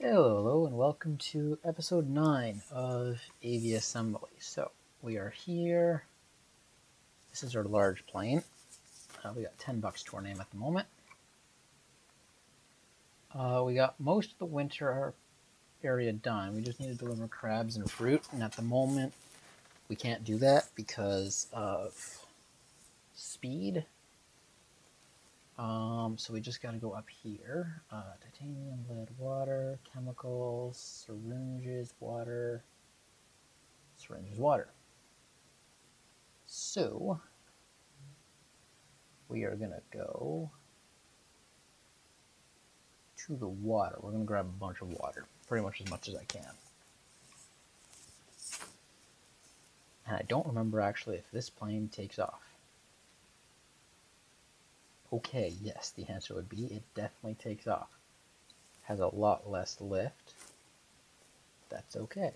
Hello, and welcome to episode 9 of Aviassembly. So, we are here. This is our large plane. We got $10 to our name at the moment. We got most of the winter area done. We just need to deliver crabs and fruit, and at the moment, we can't do that because of speed. So we just got to go up here. Titanium, lead, water, chemicals, syringes, water. So we are going to go to the water. We're going to grab a bunch of water, pretty much as I can. And I don't remember actually if this plane takes off. Okay, yes, the answer would be it definitely takes off. Has a lot less lift. That's okay.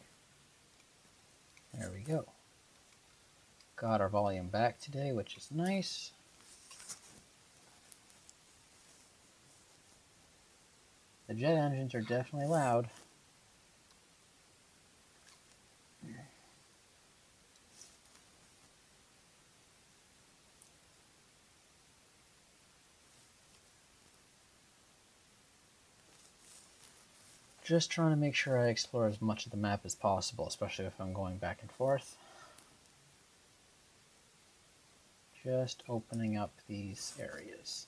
There we go. Got our volume back today, which is nice. The jet engines are definitely loud. Just trying to make sure I explore as much of the map as possible, especially if I'm going back and forth. Just opening up these areas.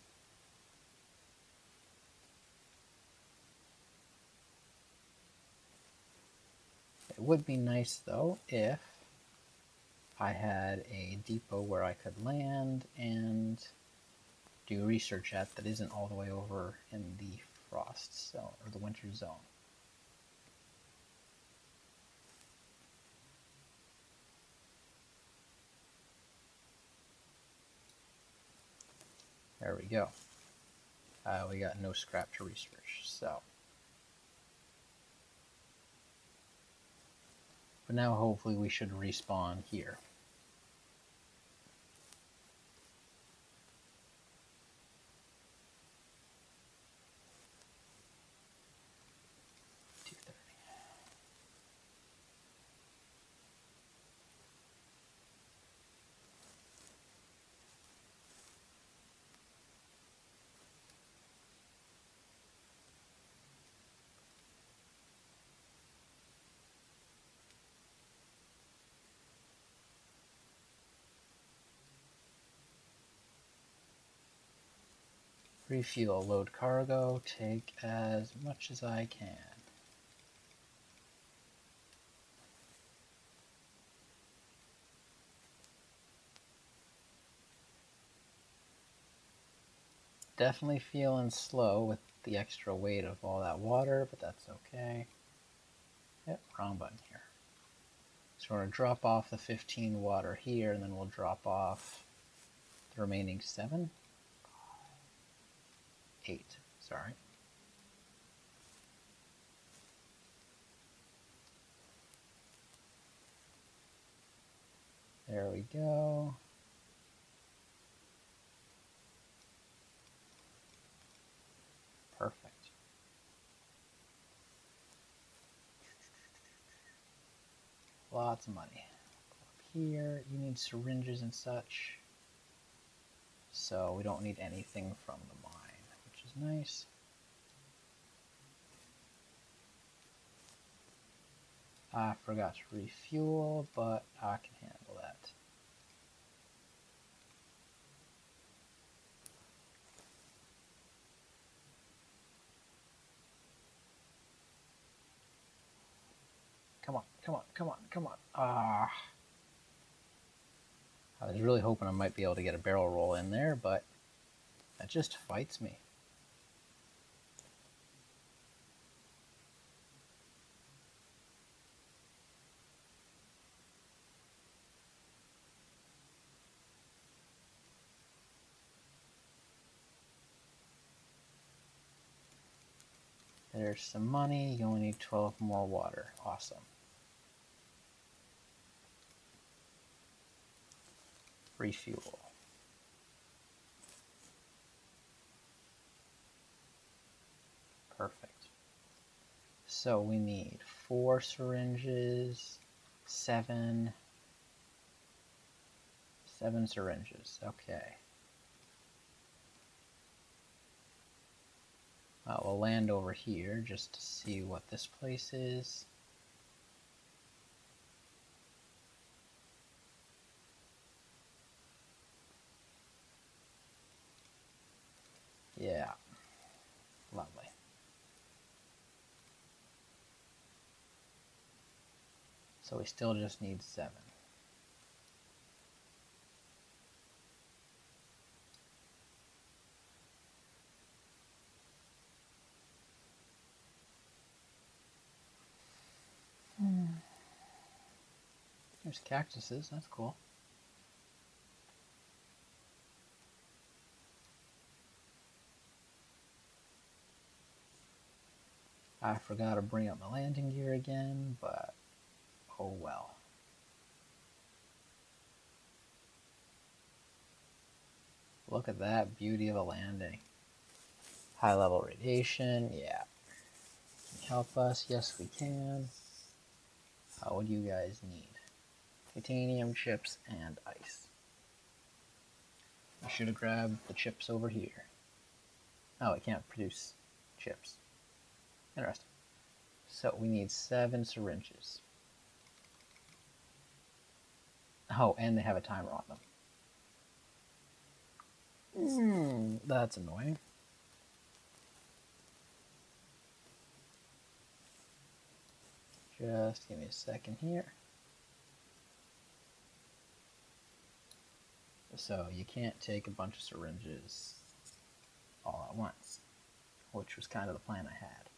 It would be nice, though, if I had a depot where I could land and do research at that isn't all the way over in the frost zone, or the winter zone. There we go. We got no scrap to research, so. But now hopefully we should respawn here. Refuel, load cargo, take as much as I can. Definitely feeling slow with the extra weight of all that water, but that's okay. Yep, wrong button here. So we're going to drop off the 15 water here, and then we'll drop off the remaining 7? 8, sorry. There we go. Perfect. Lots of money. Up here, you need syringes and such. So we don't need anything from the mine, which is nice. I forgot to refuel, but I can handle that. Come on, come on, come on, come on. I was really hoping I might be able to get a barrel roll in there, but that just fights me. There's some money. You only need 12 more water. Awesome. Refuel. Perfect. So we need 4 syringes, 7 syringes. Okay. We'll land over here just to see what this place is. Yeah, lovely. So we still just need 7. There's cactuses, that's cool. I forgot to bring up my landing gear again, but oh well. Look at that beauty of a landing. High level radiation, yeah. Can you help us? Yes, we can. What do you guys need? Titanium, chips, and ice. I should have grabbed the chips over here. Oh, it can't produce chips. Interesting. So we need 7 syringes. Oh, and they have a timer on them. That's annoying. Just give me a second here. So you can't take a bunch of syringes all at once, which was kind of the plan I had.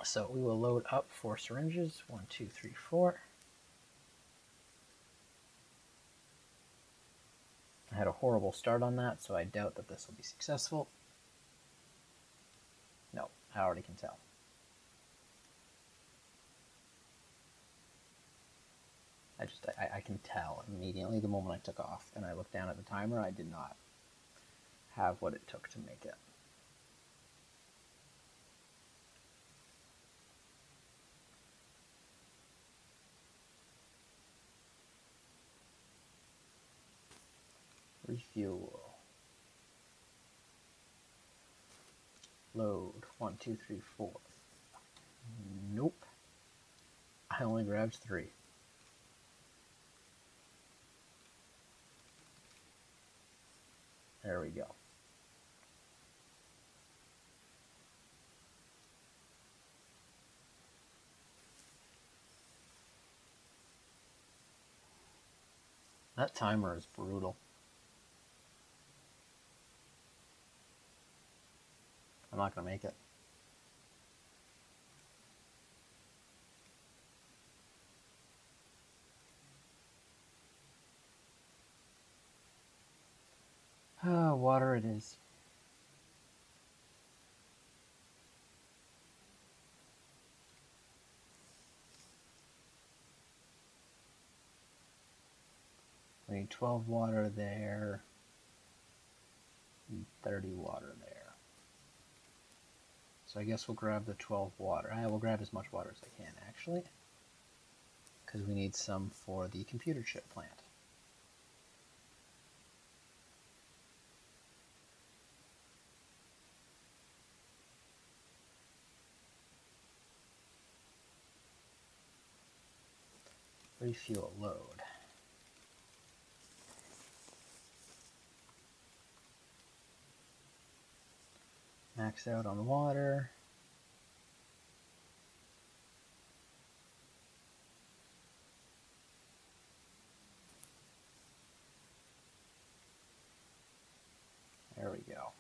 So we will load up 4 syringes. 1, 2, 3, 4. I had a horrible start on that, so I doubt that this will be successful. No, I already can tell. I can tell immediately the moment I took off and I looked down at the timer. I did not have what it took to make it. Refuel. Load. 1, 2, 3, 4. Nope. I only grabbed 3. There we go. That timer is brutal. I'm not going to make it. Water it is. We need 12 water there. And 30 water there. So I guess we'll grab the 12 water. I will grab as much water as I can, actually, because we need some for the computer chip plant. Refuel load. Max out on water. There we go.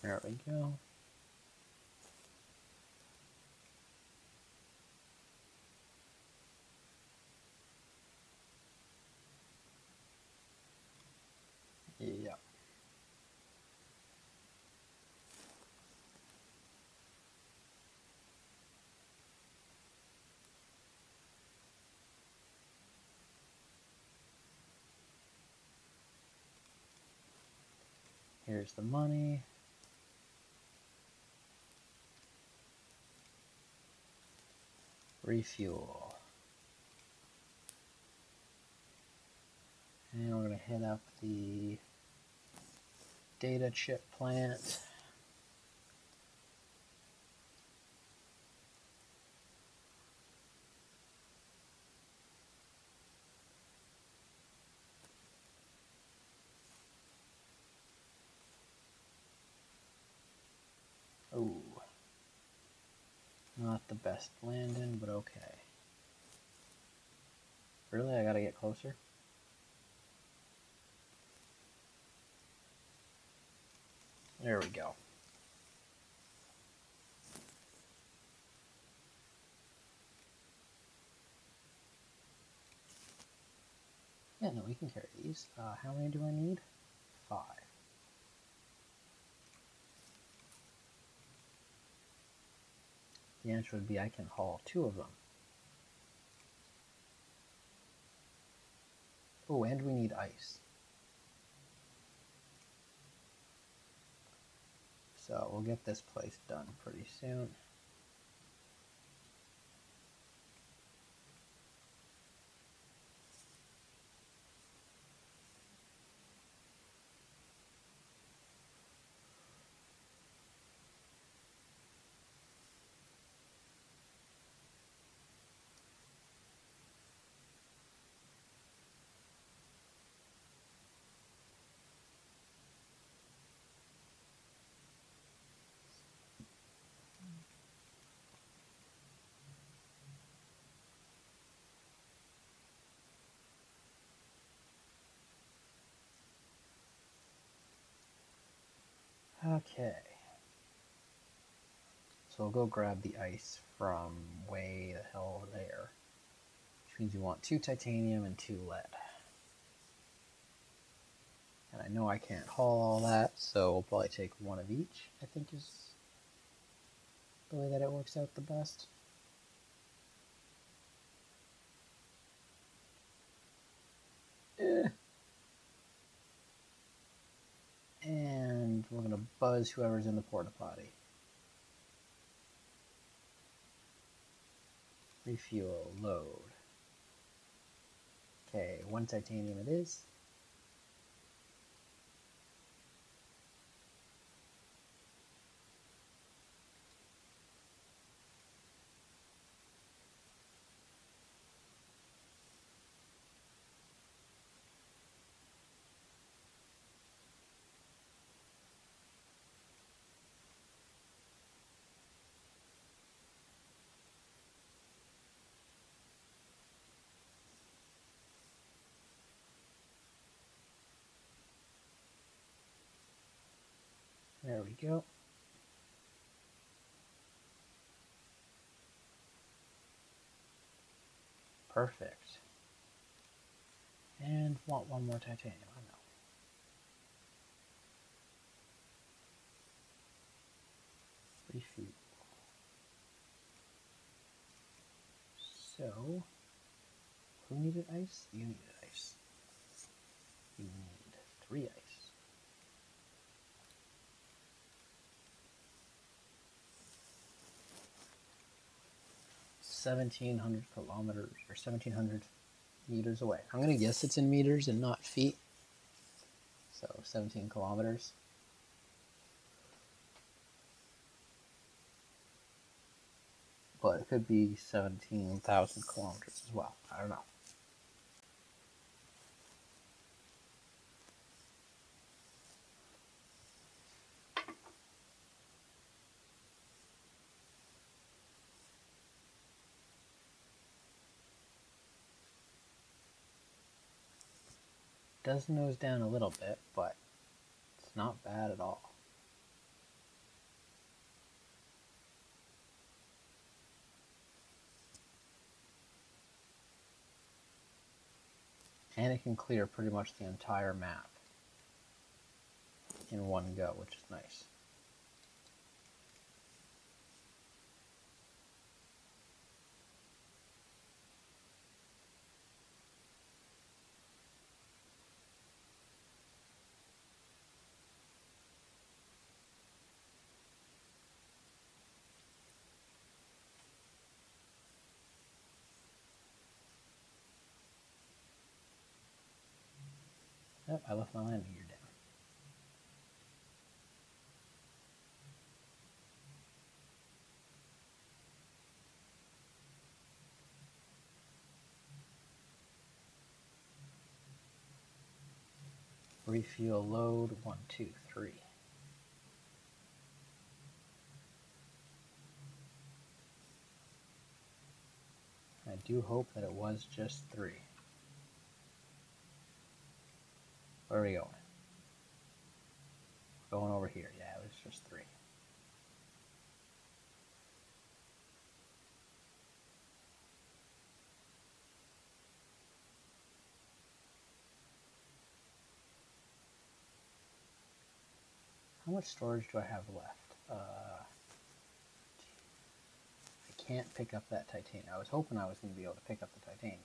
There we go. Here's the money. Refuel. And we're going to hit up the data chip plant. Oh, not the best landing, but okay. Really, I gotta get closer? There we go. Yeah, no, we can carry these. How many do I need? 5. The answer would be I can haul 2 of them. Oh, and we need ice. So we'll get this place done pretty soon. Okay. So we'll go grab the ice from way the hell there. Which means we want 2 titanium and 2 lead. And I know I can't haul all that, so we'll probably take 1 of each, I think is the way that it works out the best. And we're going to buzz whoever's in the porta potty. Refuel, load. Okay, 1 titanium it is. There we go. Perfect. And want 1 more titanium, I know. Refuel. So, who needed ice? You needed ice. You need 3 ice. 1,700 kilometers, or 1,700 meters away. I'm going to guess it's in meters and not feet. So 17 kilometers. But it could be 17,000 kilometers as well. I don't know. Does nose down a little bit, but it's not bad at all. And it can clear pretty much the entire map in one go, which is nice. Oh, I left my landing gear down. Refuel load 1, 2, 3. I do hope that it was just 3. Where are we going? Going over here. Yeah, it was just 3. How much storage do I have left? I can't pick up that titanium. I was hoping I was going to be able to pick up the titanium,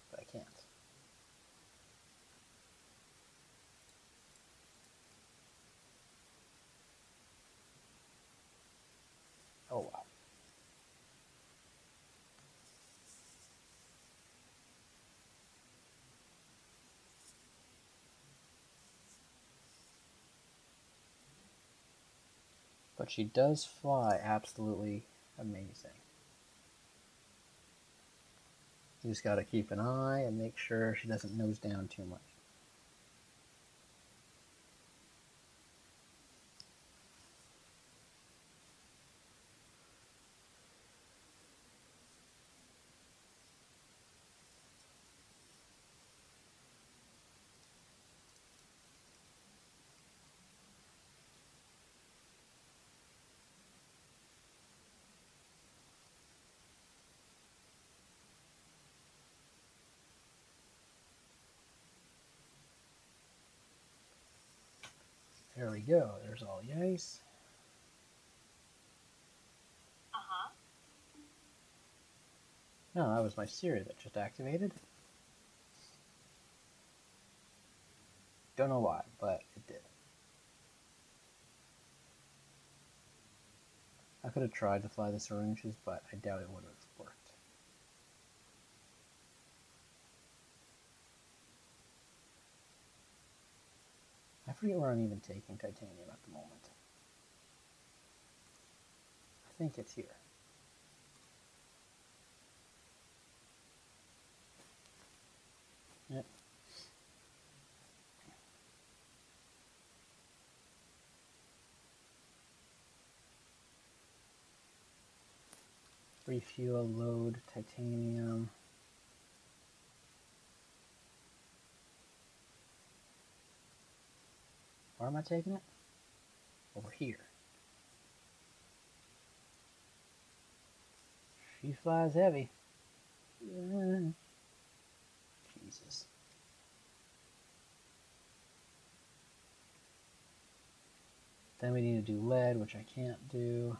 but I can't. Oh wow. But she does fly absolutely amazing. You just got to keep an eye and make sure she doesn't nose down too much. There we go. There's all the ice. No, that was my Siri that just activated. Don't know why, but it did. I could have tried to fly the syringes, but I doubt it would have worked. I forget where I'm even taking titanium at the moment. I think it's here. Yep. Refuel load titanium. Where am I taking it? Over here. She flies heavy. Jesus. Then we need to do lead, which I can't do.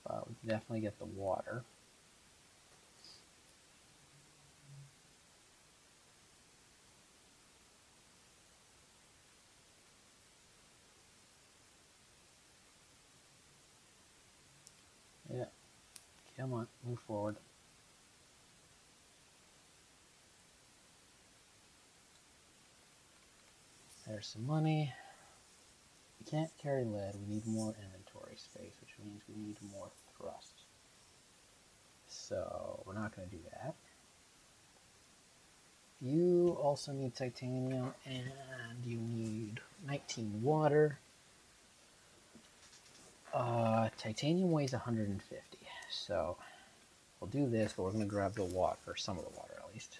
But we can definitely get the water. Yeah. Come on, move forward. There's some money. We can't carry lead. We need more inventory space, which means we need more thrust. So we're not going to do that. You also need titanium, and you need 19 water. Titanium weighs 150, so we'll do this, but we're going to grab the water, or some of the water at least.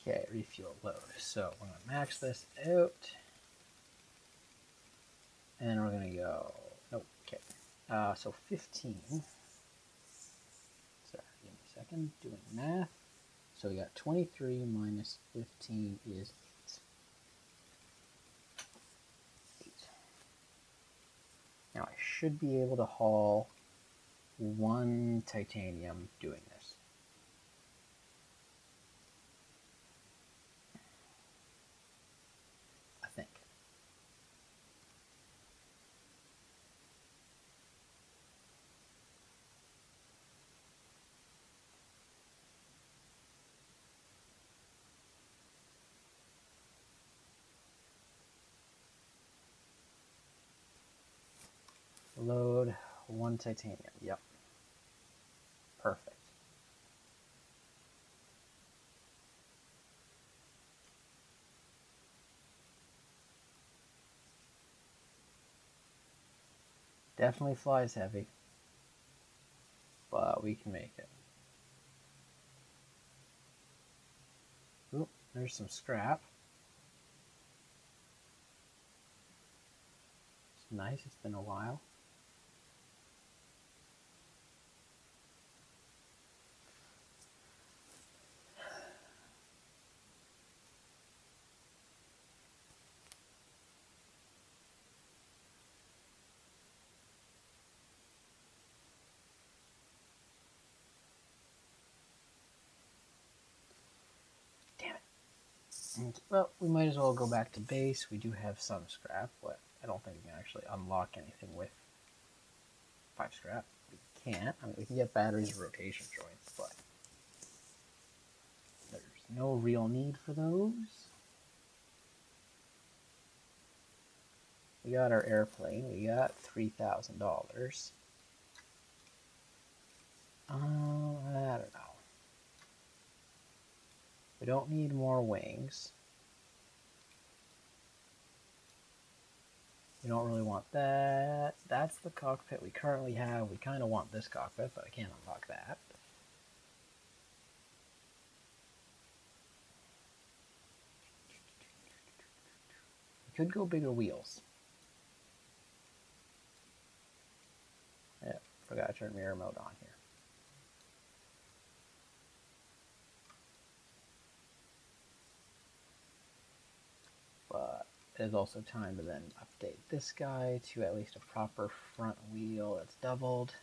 Okay, refuel load. So we're going to max this out. And we're going to go, nope, okay. So 15. Sorry, give me a second, doing math. So we got 23 minus 15 is 8. Now I should be able to haul 1 titanium doing this. I think. Load 1 titanium. Yep. Perfect. Definitely flies heavy, but we can make it. Oop, there's some scrap. It's nice, it's been a while. Damn it. And, well, we might as well go back to base. We do have some scrap, but I don't think we can actually unlock anything with 5 scrap. We can't. I mean, we can get batteries or rotation joints, but there's no real need for those. We got our airplane. We got $3,000. I don't know. We don't need more wings. We don't really want that. That's the cockpit we currently have. We kind of want this cockpit, but I can't unlock that. We could go bigger wheels. Yeah, forgot to turn mirror mode on here. But there's also time to then update this guy to at least a proper front wheel that's doubled.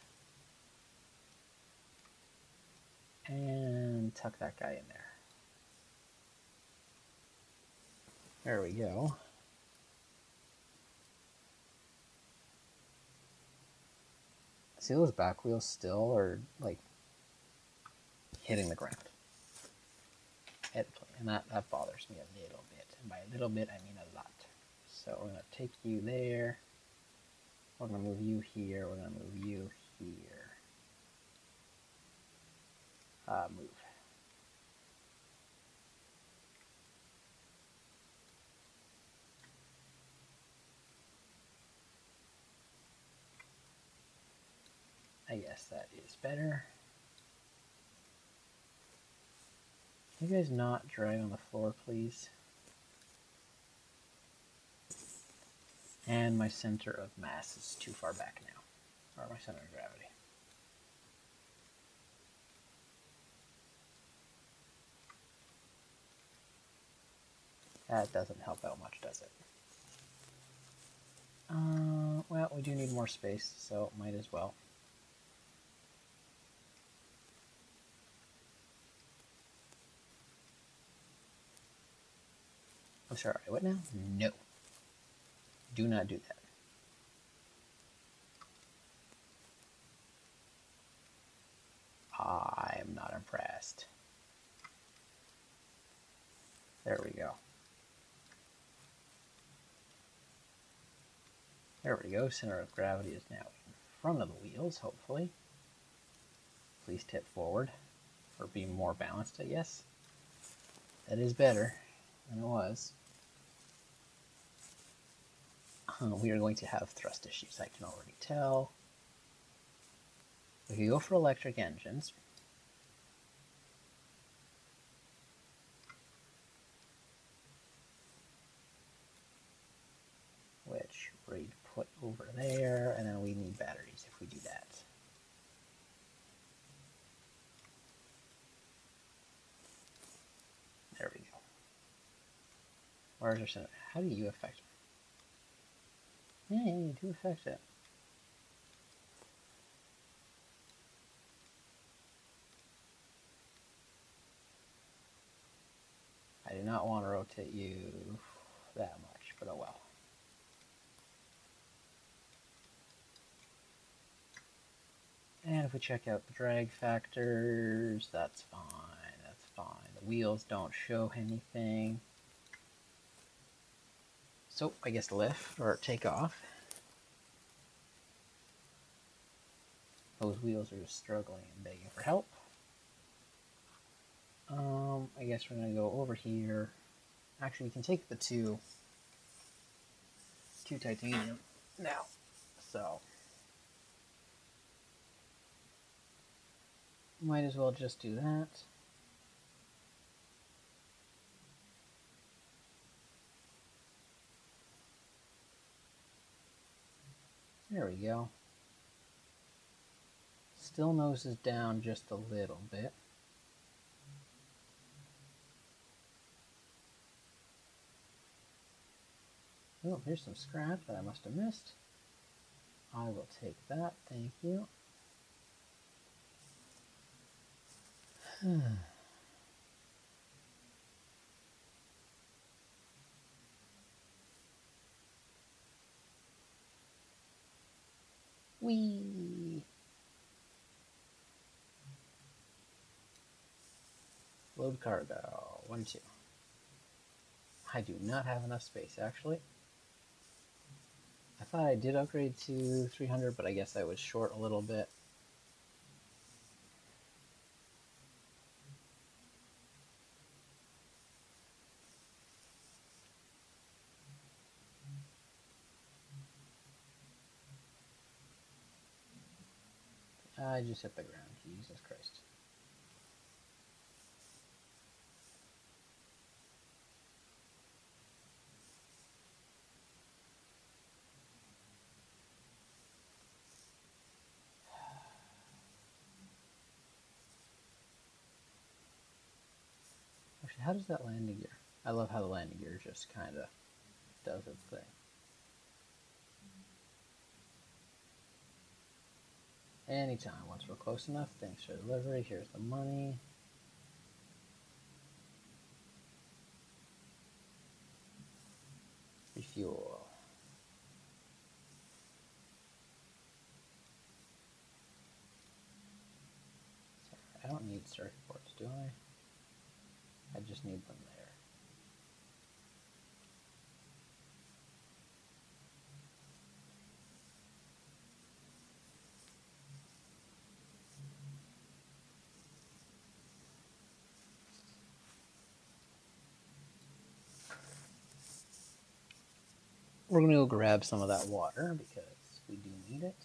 And tuck that guy in there. There we go. See, those back wheels still are like hitting the ground. And that bothers me a little bit. And by a little bit, I mean a lot. So we're going to take you there. We're going to move you here. We're going to move you here. Move. I guess that is better. Can you guys not drag on the floor, please? And my center of mass is too far back now. Or my center of gravity. That doesn't help out much, does it? Well, we do need more space, so might as well. I'm sorry, what now? No. Do not do that. I'm not impressed. There we go. There we go. Center of gravity is now in front of the wheels, hopefully. Please tip forward for being more balanced, I guess. That is better than it was. We are going to have thrust issues, I can already tell. We can go for electric engines. Which we'd put over there, and then we need batteries if we do that. There we go. Where's our center? How do you affect it? Yeah, you do affect it. I do not want to rotate you that much, but oh well. And if we check out the drag factors, that's fine, that's fine. The wheels don't show anything. So I guess lift or take off. Those wheels are just struggling and begging for help. I guess we're gonna go over here. Actually, we can take the two titanium now. So might as well just do that. There we go. Still noses down just a little bit. Oh, here's some scrap that I must have missed. I will take that, thank you. Whee! Load cargo, 1, 2. I do not have enough space, actually. I thought I did upgrade to 300, but I guess I was short a little bit. I just hit the ground, Jesus Christ. Actually, how does that landing gear? I love how the landing gear just kind of does its thing. Anytime, once we're close enough. Thanks for delivery. Here's the money. Refuel. Sorry, I don't need circuit boards, do I? I just need them there. We're going to go grab some of that water because we do need it.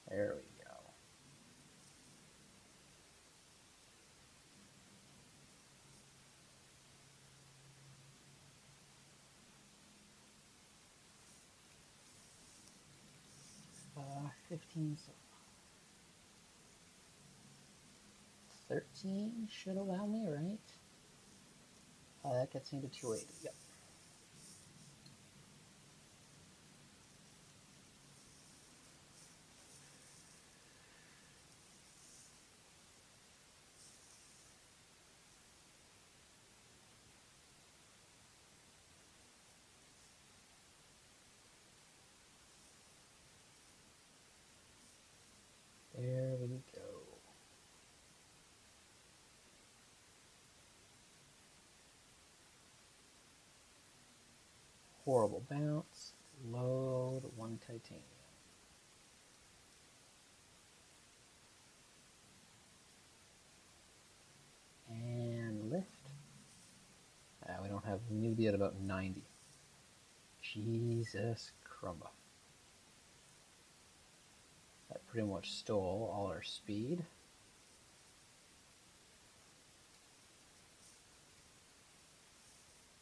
There we go. Uh, 15, so 13 should allow me, right? That gets me to 280, yep. There we go. Horrible bounce. Load 1 titanium. And lift. We don't have nudity at about 90. Jesus crumba. That pretty much stole all our speed.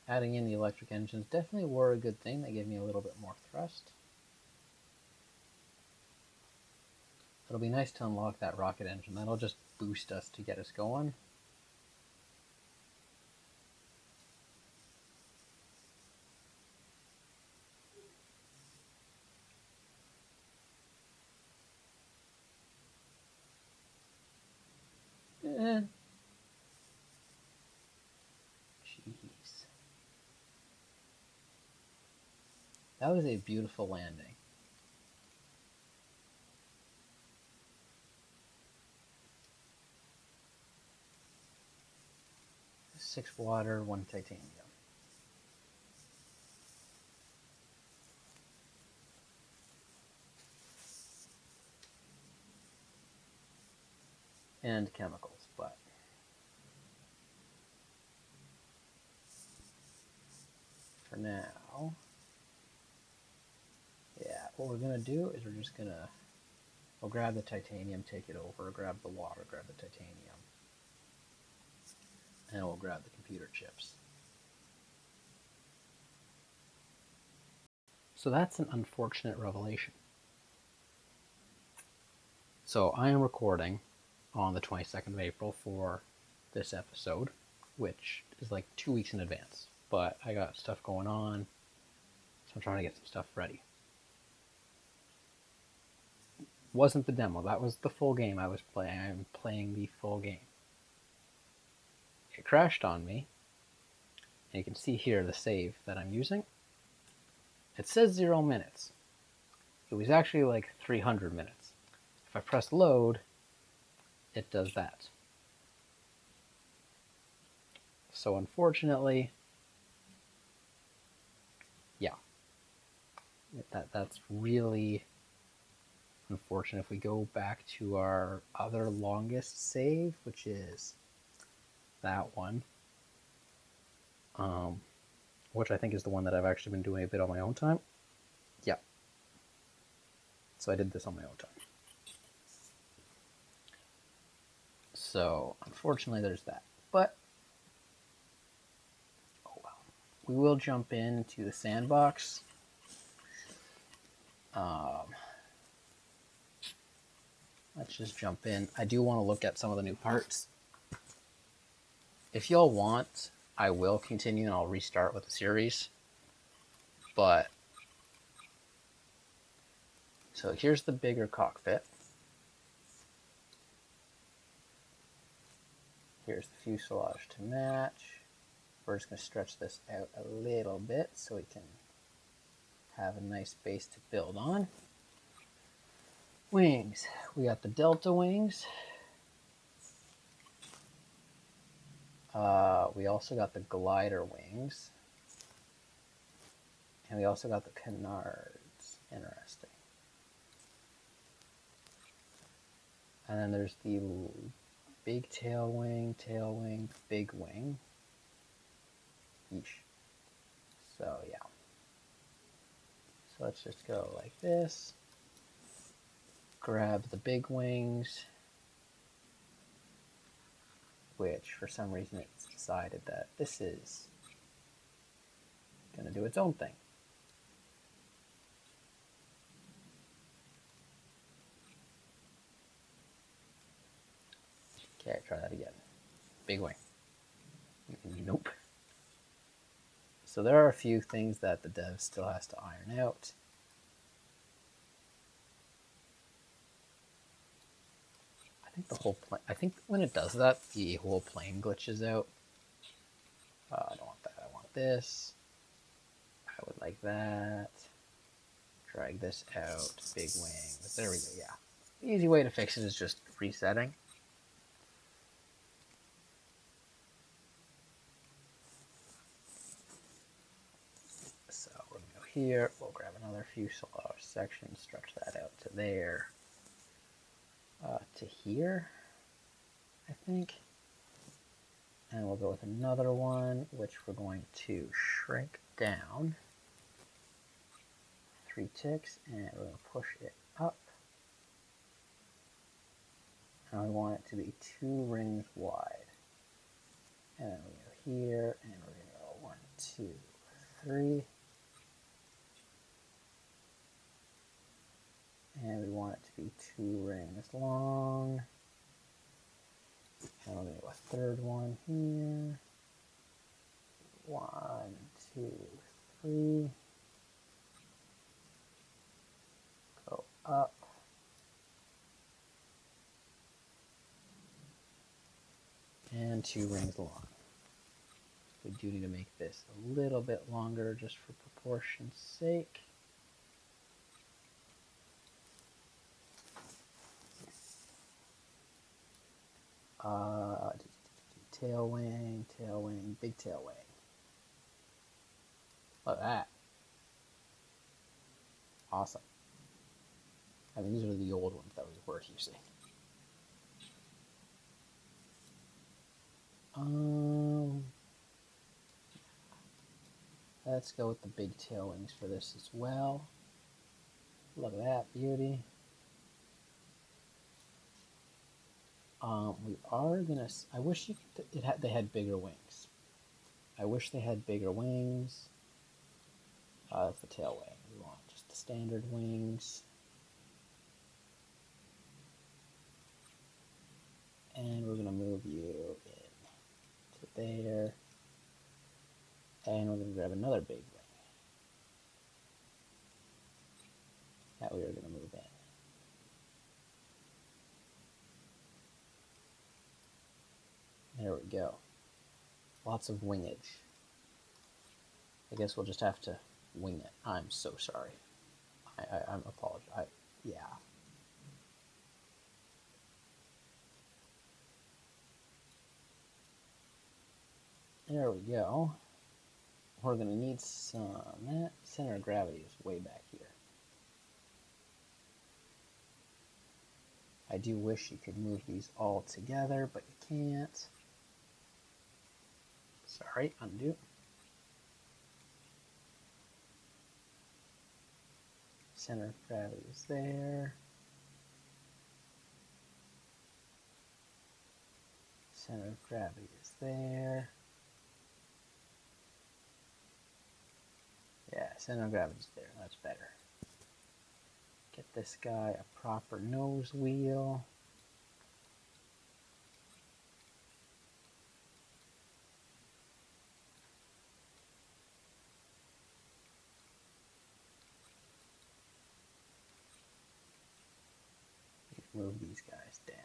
adding in the electric engines definitely were a good thing. They gave me a little bit more thrust. It'll be nice to unlock that rocket engine. That'll just boost us to get us going. Jeez. That was a beautiful landing. 6 water, 1 titanium. And chemicals, but for now, yeah, what we're gonna do is we're just gonna, we'll grab the titanium, take it over, grab the water, grab the titanium, and we'll grab the computer chips. So that's an unfortunate revelation. So I am recording on the 22nd of April for this episode, which is like 2 weeks in advance. But I got stuff going on, so I'm trying to get some stuff ready. Wasn't the demo, that was the full game I was playing. I'm playing the full game. It crashed on me, and you can see here the save that I'm using. It says 0 minutes. It was actually like 300 minutes. If I press load, it does that. So unfortunately, yeah, that's really unfortunate. If we go back to our other longest save, which is that one, which I think is the one that I've actually been doing a bit on my own time. Yeah. So I did this on my own time. So unfortunately there's that. But oh well. We will jump into the sandbox. Let's just jump in. I do want to look at some of the new parts. If y'all want, I will continue and I'll restart with the series. But so here's the bigger cockpit. Here's the fuselage to match. We're just going to stretch this out a little bit so we can have a nice base to build on. Wings. We got the Delta wings. We also got the glider wings. And we also got the canards. Interesting. And then there's the big tail wing, big wing. Yeesh. So yeah. So let's just go like this. Grab the big wings, which for some reason it's decided that this is going to do its own thing. Okay, try that again. Big wing. Nope. So there are a few things that the dev still has to iron out. I think when it does that, the whole plane glitches out. I don't want that. I want this. I would like that. Drag this out. Big wing. But there we go. Yeah. The easy way to fix it is just resetting. So we're going to go here. We'll grab another fuselage section. Stretch that out to there. To here, I think. And we'll go with another one, which we're going to shrink down 3 ticks, and we're going to push it up. And we want it to be 2 rings wide. And then we're going to go here, and we're going to go 1, 2, 3. And we want it to be 2 rings long. And we're going to go a third one here. 1, 2, 3. Go up. And 2 rings long. We do need to make this a little bit longer just for proportion's sake. Tail wing, big tail wing. Look at that. Awesome. I mean, these are the old ones that we were using. Let's go with the big tail wings for this as well. Look at that beauty. We are gonna. I wish they had bigger wings. I wish they had bigger wings. That's the tail wing. We want just the standard wings. And we're gonna move you in to there. And we're gonna grab another big wing that we are gonna move in. There we go. Lots of wingage. I guess we'll just have to wing it. I'm so sorry. I'm apologize. Yeah. There we go. We're going to need some... That center of gravity is way back here. I do wish you could move these all together, but you can't. Sorry, undo. Center of gravity is there. Center of gravity is there. Yeah, center of gravity is there. That's better. Get this guy a proper nose wheel. Move these guys down.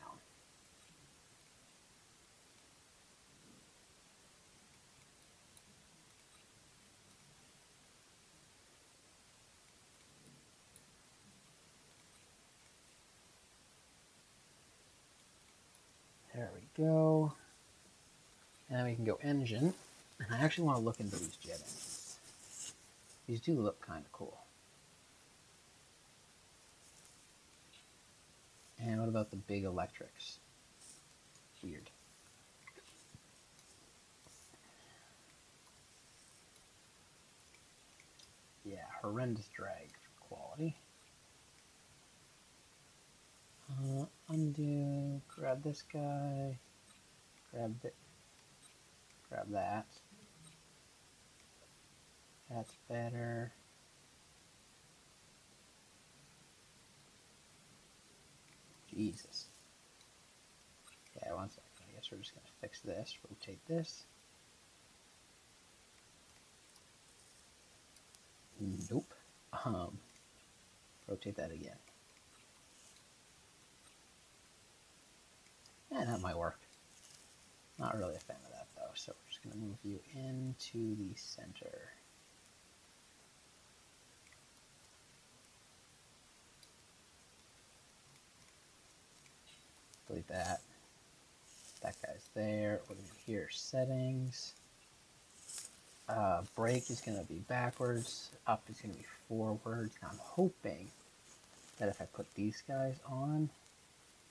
There we go. And then we can go engine. And I actually want to look into these jet engines. These do look kind of cool. And what about the big electrics? Weird. Yeah, horrendous drag for quality. Undo, grab this guy, grab that. That's better. Jesus. Yeah, 1 second. I guess we're just going to fix this, rotate this. Nope. Rotate that again. Yeah, that might work. Not really a fan of that though, so we're just going to move you into the center. Delete that. That guy's there. We're going to hear settings. Brake is going to be backwards. Up is going to be forwards. Now I'm hoping that if I put these guys on,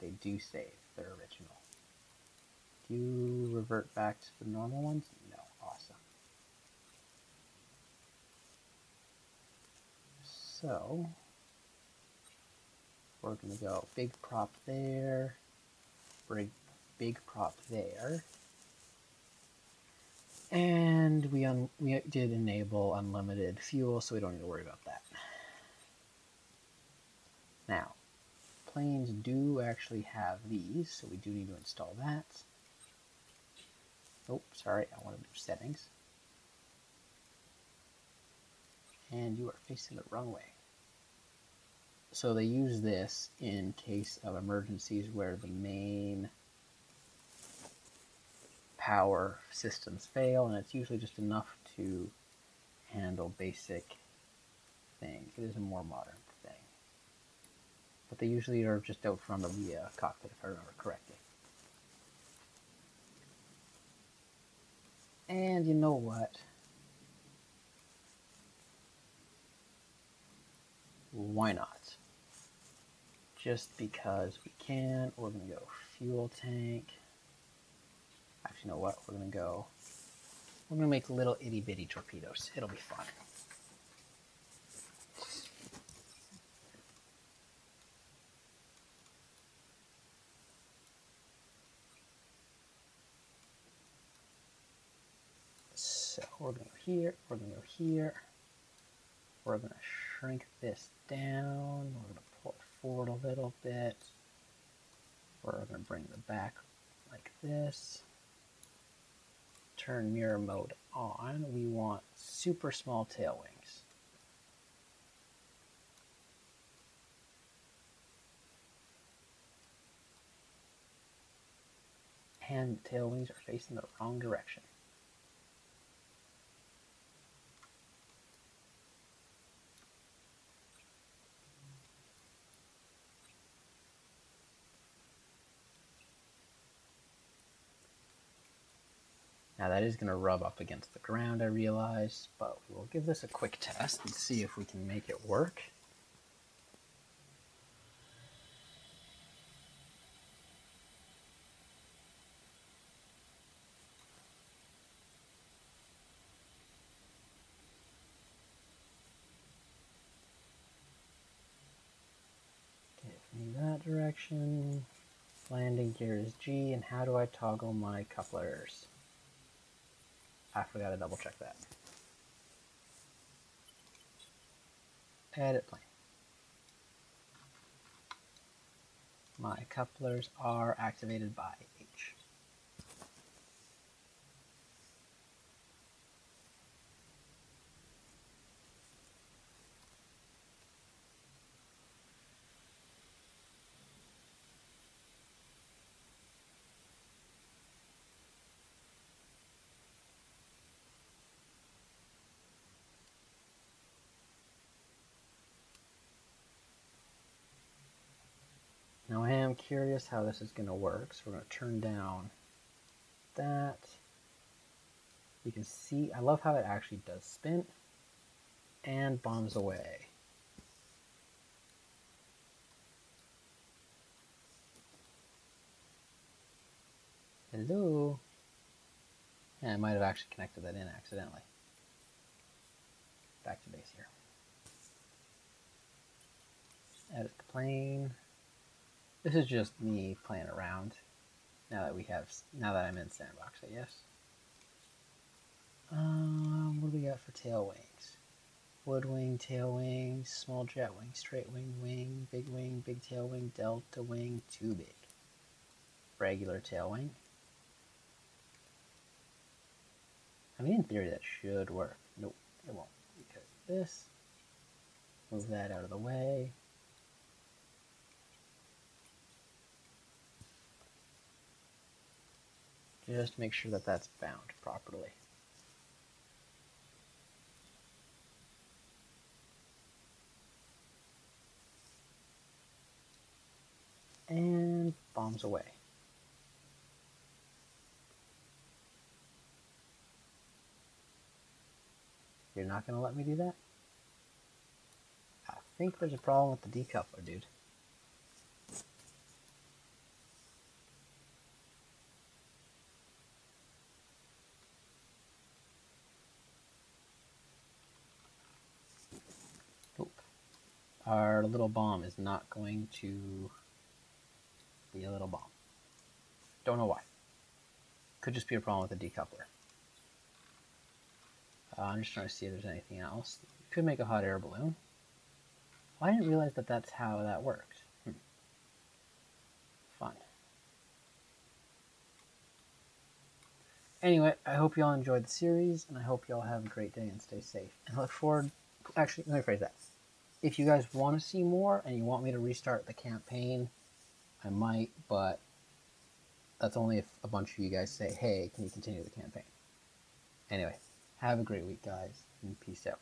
they do save their original. Do you revert back to the normal ones? No. Awesome. So we're going to go big prop there, big prop there, And we did enable unlimited fuel, so we don't need to worry about that. Now, planes do actually have these, so we do need to install that. Oh, sorry, I want to do settings. And you are facing the wrong way. So they use this in case of emergencies where the main power systems fail, and it's usually just enough to handle basic things. It is a more modern thing. But they usually are just out front of the cockpit, if I remember correctly. And you know what? Why not? Just because we can, we're going to go fuel tank. Actually, you know what? We're going to make little itty bitty torpedoes. It'll be fun. So we're going to go here, we're going to go here. We're going to shrink this down. We're going to pull it forward a little bit. We're going to bring the back like this. Turn mirror mode on. We want super small tail wings. And the tail wings are facing the wrong direction. Now that is going to rub up against the ground, I realize, but we will give this a quick test and see if we can make it work. Give me that direction. Landing gear is G, and how do I toggle my couplers? I forgot to double check that. Edit plane. My couplers are activated by H. Now I am curious how this is going to work, so we're going to turn down that. You can see, I love how it actually does spin and bombs away. Hello? And I might have actually connected that in accidentally. Back to base here. Edit the plane. This is just me playing around. Now that I'm in sandbox, I guess. What do we got for tail wings? Wood wing, tail wing, small jet wing, straight wing, big tail wing, delta wing, too big. Regular tail wing. I mean, in theory, that should work. Nope, it won't. Because this. Move that out of the way. Just make sure that that's bound properly. And bombs away. You're not going to let me do that? I think there's a problem with the decoupler, dude. Our little bomb is not going to be a little bomb. Don't know why. Could just be a problem with the decoupler. I'm just trying to see if there's anything else. You could make a hot air balloon. Well, I didn't realize that that's how that worked. Fun. Anyway, I hope you all enjoyed the series, and I hope you all have a great day and stay safe. And I look forward... Actually, let me phrase that. If you guys want to see more and you want me to restart the campaign, I might, but that's only if a bunch of you guys say, hey, can you continue the campaign? Anyway, have a great week, guys, and peace out.